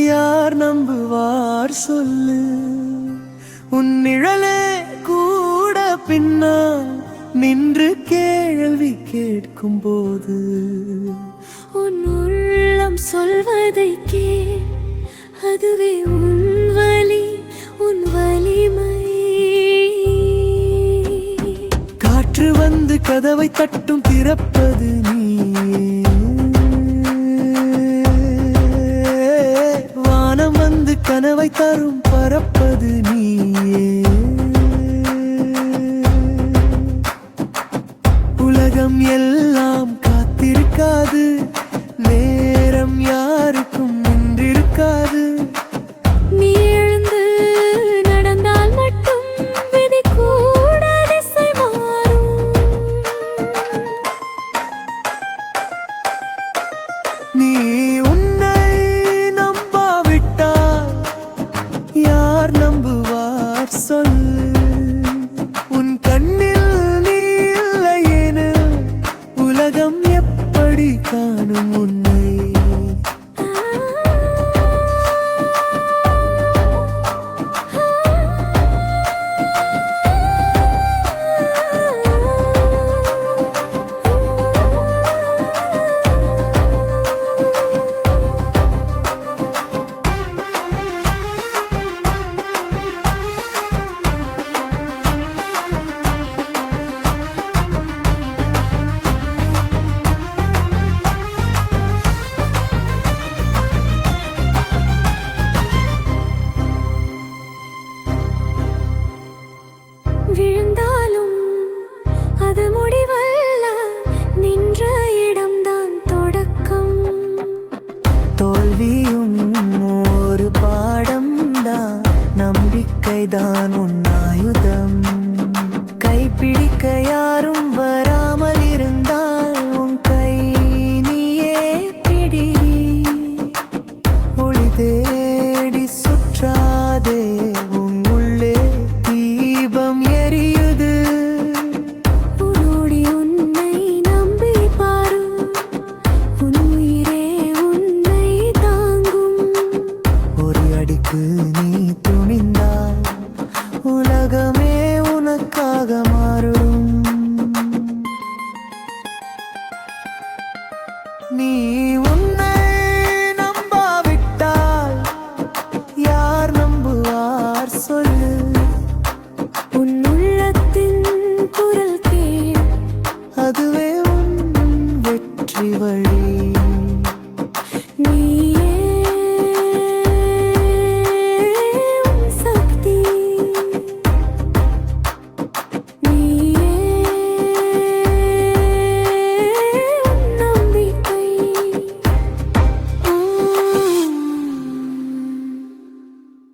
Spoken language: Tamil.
யார் நம்புவார் சொல்லு? உன் நிழலே கூட பின்னால் நின்று கேள்வி கேட்கும் போது உன் உள்ளம் சொல்வதை அதுவே உன் வலி, உன் வலிமை. காற்று வந்து கதவை தட்டும் திறப்பது நீயே, வானம் வந்து கனவை தரும் பறப்பது நீயே. உலகம் எல்லாம் காத்திருக்காது, நேரம் யாருக்கும் நின்றிருக்காது. நீ எழுந்து நடந்தால் மட்டும் விதி கூட திசை மாறும். நீ உன்னை நம்பாவிட்டால் யார் நம்புவார் சொல்லு? உன் கண்ணில் நீ இல்லையேனு உலகம் எப்படி காணும் உன்னை? விழுந்தாலும் அது முடிவல்ல, நின்ற இடம்தான் தொடக்கம். தோல்வியும் ஒரு பாடம்தான், நம்பிக்கைதான் உன்